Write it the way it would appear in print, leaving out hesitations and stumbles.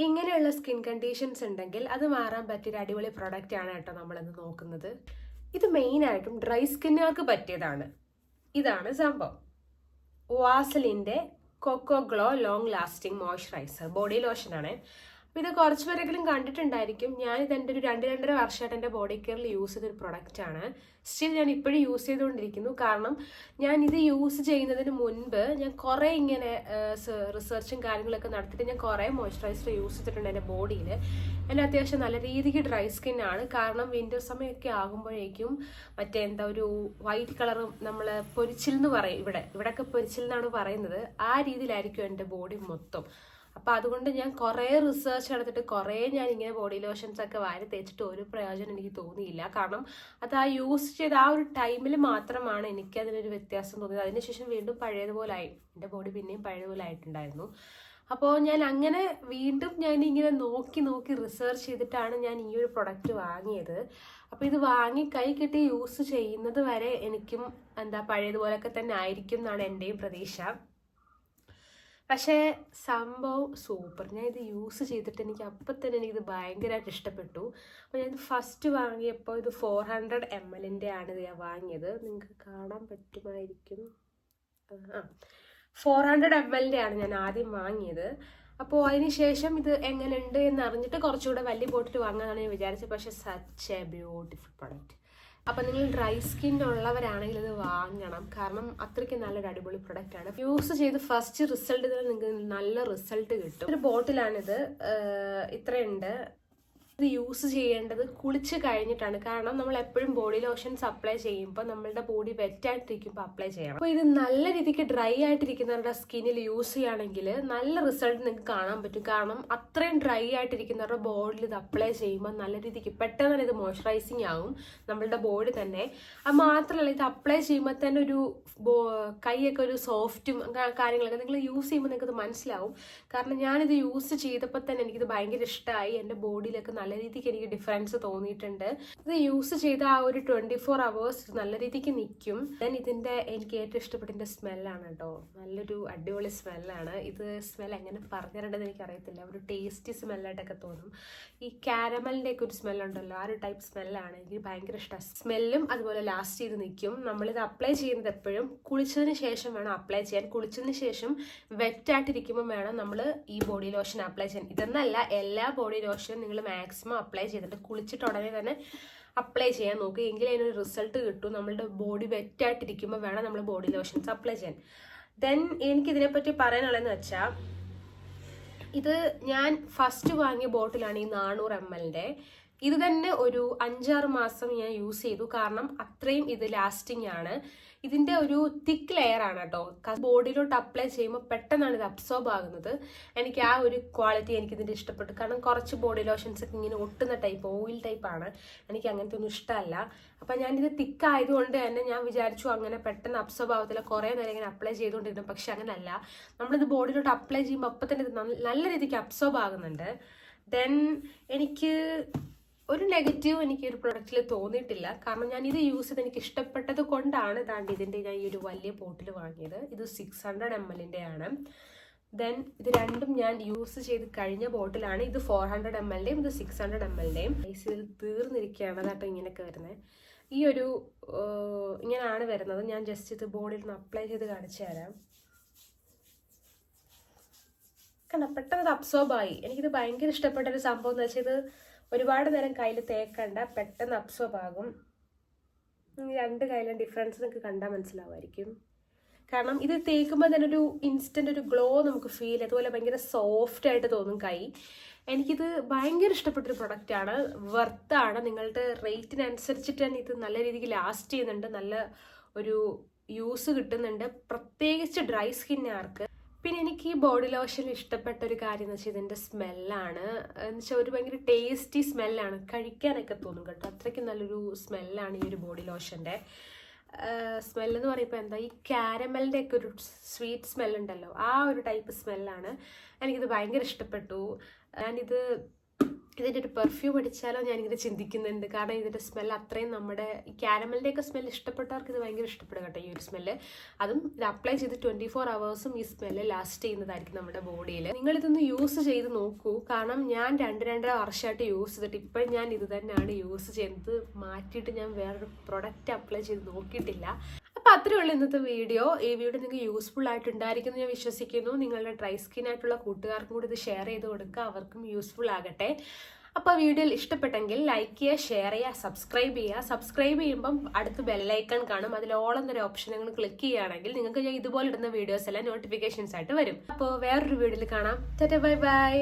ഇങ്ങനെയുള്ള skin conditions ഉണ്ടെങ്കിൽ അത് മാറാൻ പറ്റിയൊരു അടിപൊളി പ്രൊഡക്റ്റ് ആണ് കേട്ടോ നമ്മളിന്ന് നോക്കുന്നത്. ഇത് മെയിനായിട്ടും ഡ്രൈ സ്കിന്നുകാർക്ക് പറ്റിയതാണ്. ഇതാണ് സംഭവം. വാസലിൻ്റെ cocoa glow long lasting moisturiser body ലോഷനാണ്. അപ്പോൾ ഇത് കുറച്ച് പേരെങ്കിലും കണ്ടിട്ടുണ്ടായിരിക്കും. ഞാനിത് എൻ്റെ ഒരു 2-2.5 വർഷമായിട്ട് എൻ്റെ ബോഡി കെയറിൽ യൂസ് ചെയ്തൊരു പ്രൊഡക്റ്റാണ്. സ്റ്റിൽ ഞാൻ ഇപ്പോഴും യൂസ് ചെയ്തുകൊണ്ടിരിക്കുന്നു. കാരണം ഞാൻ ഇത് യൂസ് ചെയ്യുന്നതിന് മുൻപ് ഞാൻ കുറേ ഇങ്ങനെ റിസർച്ചും കാര്യങ്ങളൊക്കെ നടത്തിയിട്ട് ഞാൻ കുറേ മോയ്സ്ചറൈസർ യൂസ് ചെയ്തിട്ടുണ്ട് എൻ്റെ ബോഡിയിൽ. എൻ്റെ അത്യാവശ്യം നല്ല രീതിക്ക് ഡ്രൈ സ്കിന്നാണ്. കാരണം വിൻ്റർ സമയമൊക്കെ ആകുമ്പോഴേക്കും മറ്റേ എന്താ ഒരു വൈറ്റ് കളറും നമ്മൾ പൊരിച്ചിൽ എന്ന് പറയും, ഇവിടെയൊക്കെ പൊരിച്ചിൽ എന്നാണ് പറയുന്നത്, ആ രീതിയിലായിരിക്കും എൻ്റെ ബോഡി മൊത്തം. അപ്പം അതുകൊണ്ട് ഞാൻ കുറേ റിസർച്ച് നടത്തിയിട്ട് കുറേ ഞാൻ ഇങ്ങനെ ബോഡി ലോഷൻസ് ഒക്കെ വാരി തേച്ചിട്ട് ഒരു പ്രയോജനം എനിക്ക് തോന്നിയില്ല. കാരണം അത് ആ യൂസ് ചെയ്ത ആ ഒരു ടൈമിൽ മാത്രമാണ് എനിക്ക് അതിനൊരു വ്യത്യാസം തോന്നിയത്. അതിനുശേഷം വീണ്ടും പഴയതുപോലായി, എൻ്റെ ബോഡി പിന്നെയും പഴയതുപോലെ ആയിട്ടുണ്ടായിരുന്നു. അപ്പോൾ ഞാൻ അങ്ങനെ വീണ്ടും ഞാൻ ഇങ്ങനെ നോക്കി റിസർച്ച് ചെയ്തിട്ടാണ് ഞാൻ ഈ ഒരു പ്രൊഡക്റ്റ് വാങ്ങിയത്. അപ്പോൾ ഇത് വാങ്ങി കൈ കിട്ടി യൂസ് ചെയ്യുന്നത് വരെ എനിക്കും എന്താ പഴയതുപോലെയൊക്കെ തന്നെ ആയിരിക്കും എന്നാണ് എൻ്റെയും പ്രതീക്ഷ. പക്ഷേ സംഭവം സൂപ്പർ. ഞാൻ ഇത് യൂസ് ചെയ്തിട്ട് എനിക്ക് അപ്പം തന്നെ എനിക്കിത് ഭയങ്കരമായിട്ട് ഇഷ്ടപ്പെട്ടു. അപ്പോൾ ഞാൻ ഫസ്റ്റ് വാങ്ങിയപ്പോൾ ഇത് 400 ml ആണ് ഇത് ഞാൻ വാങ്ങിയത്. നിങ്ങൾക്ക് കാണാൻ പറ്റുമായിരിക്കും. 400 ml ആണ് ഞാൻ ആദ്യം വാങ്ങിയത്. അപ്പോൾ അതിന് ശേഷം ഇത് എങ്ങനെയുണ്ട് എന്ന് അറിഞ്ഞിട്ട് കുറച്ചുകൂടെ വലിയ ബോട്ടിൽ വാങ്ങാനാണ് ഞാൻ വിചാരിച്ചത്. പക്ഷേ സച്ച് എ ബ്യൂട്ടിഫുൾ പ്രൊഡക്റ്റ്. അപ്പം നിങ്ങൾ ഡ്രൈ സ്കിൻ ഉള്ളവരാണെങ്കിൽ ഇത് വാങ്ങണം. കാരണം അത്രയ്ക്ക് നല്ലൊരു അടിപൊളി പ്രൊഡക്റ്റ് ആണ്. യൂസ് ചെയ്ത് ഫസ്റ്റ് റിസൾട്ട് തന്നെ നിങ്ങൾക്ക് നല്ല റിസൾട്ട് കിട്ടും. ഒരു ബോട്ടിലാണിത്, ഇത്രയുണ്ട്. ഇത് യൂസ് ചെയ്യേണ്ടത് കുളിച്ച് കഴിഞ്ഞിട്ടാണ്. കാരണം നമ്മൾ എപ്പോഴും ബോഡി ലോഷൻസ് അപ്ലൈ ചെയ്യുമ്പോൾ നമ്മളുടെ ബോഡി വെറ്റായിട്ടിരിക്കുമ്പോൾ അപ്ലൈ ചെയ്യണം. അപ്പോൾ ഇത് നല്ല രീതിക്ക് ഡ്രൈ ആയിട്ടിരിക്കുന്നവരുടെ സ്കിന്നിൽ യൂസ് ചെയ്യുകയാണെങ്കിൽ നല്ല റിസൾട്ട് നിങ്ങൾക്ക് കാണാൻ പറ്റും. കാരണം അത്രയും ഡ്രൈ ആയിട്ടിരിക്കുന്നവരുടെ ബോഡിയിൽ ഇത് അപ്ലൈ ചെയ്യുമ്പോൾ നല്ല രീതിക്ക് പെട്ടെന്ന് തന്നെ ഇത് മോയ്സ്ചറൈസിങ് ആകും നമ്മളുടെ ബോഡി തന്നെ. അത് മാത്രമല്ല, ഇത് അപ്ലൈ ചെയ്യുമ്പോൾ തന്നെ ഒരു കൈയൊക്കെ ഒരു സോഫ്റ്റും കാര്യങ്ങളൊക്കെ നിങ്ങൾ യൂസ് ചെയ്യുമ്പോൾ നിങ്ങൾക്ക് ഇത് മനസ്സിലാവും. കാരണം ഞാനിത് യൂസ് ചെയ്തപ്പോൾ തന്നെ എനിക്കിത് ഭയങ്കര ഇഷ്ടമായി. എൻ്റെ ബോഡിയിലൊക്കെ നല്ല രീതിക്ക് എനിക്ക് ഡിഫറൻസ് തോന്നിയിട്ടുണ്ട്. ഇത് യൂസ് ചെയ്ത ആ ഒരു 24 hours നല്ല രീതിക്ക് നിൽക്കും. ദെൻ ഇതിൻ്റെ എനിക്ക് ഏറ്റവും ഇഷ്ടപ്പെട്ടതിൻ്റെ സ്മെല്ലാണ് കേട്ടോ. നല്ലൊരു അടിപൊളി സ്മെല്ലാണ്. ഇത് സ്മെൽ എങ്ങനെ പറഞ്ഞിട്ടുണ്ടെന്ന് എനിക്കറിയത്തില്ല. ഒരു ടേസ്റ്റി സ്മെല്ലായിട്ടൊക്കെ തോന്നും. ഈ കാരമലിൻ്റെ ഒക്കെ ഒരു സ്മെല്ലുണ്ടല്ലോ, ആ ഒരു ടൈപ്പ് സ്മെല്ലാണ് എനിക്ക് ഭയങ്കര ഇഷ്ടമാണ്. സ്മെല്ലും അതുപോലെ ലാസ്റ്റ് ചെയ്ത് നിൽക്കും. നമ്മളിത് അപ്ലൈ ചെയ്യുന്നത് എപ്പോഴും കുളിച്ചതിന് ശേഷം വേണം അപ്ലൈ ചെയ്യാൻ. കുളിച്ചതിന് ശേഷം വെറ്റായിട്ടിരിക്കുമ്പോൾ വേണം നമ്മൾ ഈ ബോഡി ലോഷൻ അപ്ലൈ ചെയ്യാൻ. ഇതെന്നല്ല, എല്ലാ ബോഡി ലോഷനും നിങ്ങൾ മാക്സിമം അപ്ലൈ ചെയ്തിട്ട് കുളിച്ചിട്ട് ഉടനെ തന്നെ അപ്ലൈ ചെയ്യാൻ നോക്കുക. എങ്കിലും അതിനൊരു റിസൾട്ട് കിട്ടും. നമ്മളുടെ ബോഡി വെറ്റായിട്ടിരിക്കുമ്പോൾ വേണം നമ്മൾ ബോഡി ലോഷൻസ് അപ്ലൈ ചെയ്യാൻ. ദെൻ എനിക്കിതിനെപ്പറ്റി പറയാനുള്ളതെന്ന് വെച്ചാൽ, ഇത് ഞാൻ ഫസ്റ്റ് വാങ്ങിയ ബോട്ടിലാണ് ഈ 400 ml. ഇത് തന്നെ ഒരു 5-6 മാസം ഞാൻ യൂസ് ചെയ്തു. കാരണം അത്രയും ഇത് ലാസ്റ്റിംഗ് ആണ്. ഇതിൻ്റെ ഒരു തിക്ക് ലെയർ ആണ് കേട്ടോ. ബോഡിയിലോട്ട് അപ്ലൈ ചെയ്യുമ്പോൾ പെട്ടെന്നാണ് ഇത് അബ്സോർബ് ആകുന്നത്. എനിക്ക് ആ ഒരു ക്വാളിറ്റി എനിക്കിതിൻ്റെ ഇഷ്ടപ്പെട്ടു. കാരണം കുറച്ച് ബോഡി ലോഷൻസ് ഒക്കെ ഇങ്ങനെ ഒട്ടുന്ന ടൈപ്പ്, ഓയിൽ ടൈപ്പാണ്. എനിക്ക് അങ്ങനത്തെ ഒന്നും ഇഷ്ടമല്ല. അപ്പം ഞാനിത് തിക്ക് ആയതുകൊണ്ട് തന്നെ ഞാൻ വിചാരിച്ചു അങ്ങനെ പെട്ടെന്ന് അബ്സോർബ് ആവത്തില്ല, കുറേ നേരം ഇങ്ങനെ അപ്ലൈ ചെയ്തുകൊണ്ടിരുന്നു. പക്ഷെ അങ്ങനല്ല, നമ്മളിത് ബോഡിയിലോട്ട് അപ്ലൈ ചെയ്യുമ്പോൾ അപ്പം തന്നെ ഇത് നല്ല രീതിക്ക് അബ്സോർബ് ആകുന്നുണ്ട്. ദെൻ എനിക്ക് ഒരു നെഗറ്റീവ് എനിക്ക് ഒരു പ്രൊഡക്റ്റിൽ തോന്നിയിട്ടില്ല. കാരണം ഞാൻ ഇത് യൂസ് ചെയ്ത് എനിക്ക് ഇഷ്ടപ്പെട്ടത് കൊണ്ടാണ് ഇതിൻ്റെ ഞാൻ ഈ ഒരു വലിയ ബോട്ടിൽ വാങ്ങിയത്. ഇത് 600 ml ആണ്. ദെൻ ഇത് രണ്ടും ഞാൻ യൂസ് ചെയ്ത് കഴിഞ്ഞ ബോട്ടിലാണ്. ഇത് 400 ml ഇത് 600 ml. ഇതിൽ തീർന്നിരിക്കുകയാണ് അതാട്ടോ ഇങ്ങനെയൊക്കെ വരുന്നത്. ഈ ഒരു ഇങ്ങനെയാണ് വരുന്നത്. ഞാൻ ജസ്റ്റ് ഇത് ബോഡിയിൽ നിന്ന് അപ്ലൈ ചെയ്ത് കാണിച്ചു തരാം. കണ്ട, പെട്ടെന്ന് ഇത് അബ്സോർബായി. എനിക്കിത് ഭയങ്കര ഇഷ്ടപ്പെട്ട ഒരു സംഭവം എന്ന് വെച്ചാൽ, ഇത് ഒരുപാട് നേരം കയ്യിൽ തേക്കണ്ട, പെട്ടെന്ന് അബ്സോർബ് ആകും. രണ്ട് കയ്യിലും ഡിഫറൻസ് നിങ്ങൾക്ക് കണ്ടാൽ മനസ്സിലാവുമായിരിക്കും. കാരണം ഇത് തേക്കുമ്പോൾ തന്നെ ഒരു ഇൻസ്റ്റൻ്റ് ഒരു ഗ്ലോ നമുക്ക് ഫീൽ, അതുപോലെ ഭയങ്കര സോഫ്റ്റ് ആയിട്ട് തോന്നും കൈ. എനിക്കിത് ഭയങ്കര ഇഷ്ടപ്പെട്ടൊരു പ്രൊഡക്റ്റാണ്. വർത്താണ്. നിങ്ങളുടെ റേറ്റിനനുസരിച്ചിട്ട് തന്നെ ഇത് നല്ല രീതിക്ക് ലാസ്റ്റ് ചെയ്യുന്നുണ്ട്. നല്ല ഒരു യൂസ് കിട്ടുന്നുണ്ട്, പ്രത്യേകിച്ച് ഡ്രൈ സ്കിന്നുകാർക്ക്. പിന്നെ എനിക്ക് ഈ ബോഡി ലോഷൻ ഇഷ്ടപ്പെട്ട ഒരു കാര്യം എന്ന് വെച്ചാൽ ഇതിൻ്റെ സ്മെല്ലാണ്. എന്ന് വെച്ചാൽ ഒരു ഭയങ്കര ടേസ്റ്റി സ്മെല്ലാണ്, കഴിക്കാനൊക്കെ തോന്നും കേട്ടോ. അത്രയ്ക്ക് നല്ലൊരു സ്മെല്ലാണ് ഈ ഒരു ബോഡി ലോഷൻ്റെ. സ്മെല്ലെന്ന് പറയുമ്പോൾ എന്താ, ഈ കാരമലിൻ്റെ ഒക്കെ ഒരു സ്വീറ്റ് സ്മെല്ലുണ്ടല്ലോ, ആ ഒരു ടൈപ്പ് സ്മെല്ലാണ്. എനിക്കിത് ഭയങ്കര ഇഷ്ടപ്പെട്ടു. ഞാനിത് ഇതിൻ്റെ ഒരു പെർഫ്യൂം അടിച്ചാലോ ഞാനിങ്ങനെ ചിന്തിക്കുന്നുണ്ട്. കാരണം ഇതിൻ്റെ സ്മെൽ അത്രയും നമ്മുടെ ഈ ക്യാരമലിൻ്റെയൊക്കെ സ്മെൽ ഇഷ്ടപ്പെട്ടവർക്ക് ഇത് ഭയങ്കര ഇഷ്ടപ്പെടും കേട്ടോ, ഈ ഒരു സ്മെല്ല്. അതും ഇത് അപ്ലൈ ചെയ്ത് 24 hours ഈ സ്മെല്ല് ലാസ്റ്റ് ചെയ്യുന്നതായിരിക്കും നമ്മുടെ ബോഡിയിൽ. നിങ്ങളിതൊന്ന് യൂസ് ചെയ്ത് നോക്കൂ. കാരണം ഞാൻ 2-2.5 വർഷമായിട്ട് യൂസ് ചെയ്തിട്ട് ഇപ്പോഴും ഞാൻ ഇത് തന്നെയാണ് യൂസ് ചെയ്യുന്നത്. മാറ്റിയിട്ട് ഞാൻ വേറൊരു പ്രൊഡക്റ്റ് അപ്ലൈ ചെയ്ത് നോക്കിയിട്ടില്ല. അപ്പോൾ അത്രയേ ഉള്ളൂ ഇന്നത്തെ വീഡിയോ. ഈ വീഡിയോ നിങ്ങൾക്ക് യൂസ്ഫുൾ ആയിട്ടുണ്ടായിരിക്കുമെന്ന് ഞാൻ വിശ്വസിക്കുന്നു. നിങ്ങളുടെ ഡ്രൈ സ്കിൻ ആയിട്ടുള്ള കൂട്ടുകാർക്കും കൂടി ഇത് ഷെയർ ചെയ്ത് കൊടുക്കുക, അവർക്കും യൂസ്ഫുൾ ആകട്ടെ. അപ്പോൾ വീഡിയോ ഇഷ്ടപ്പെട്ടെങ്കിൽ ലൈക്ക് ചെയ്യുക, ഷെയർ ചെയ്യുക, സബ്സ്ക്രൈബ് ചെയ്യുക. സബ്സ്ക്രൈബ് ചെയ്യുമ്പം അടുത്ത് ബെല്ലൈക്കൺ കാണും, അതിൽ ഓൾ എന്നൊരു ഓപ്ഷൻ നിങ്ങൾ ക്ലിക്ക് ചെയ്യുകയാണെങ്കിൽ നിങ്ങൾക്ക് ഞാൻ ഇതുപോലെ ഇടുന്ന വീഡിയോസ് എല്ലാം നോട്ടിഫിക്കേഷൻസ് ആയിട്ട് വരും. അപ്പോൾ വേറൊരു വീഡിയോയിൽ കാണാം. Tata, bye bye.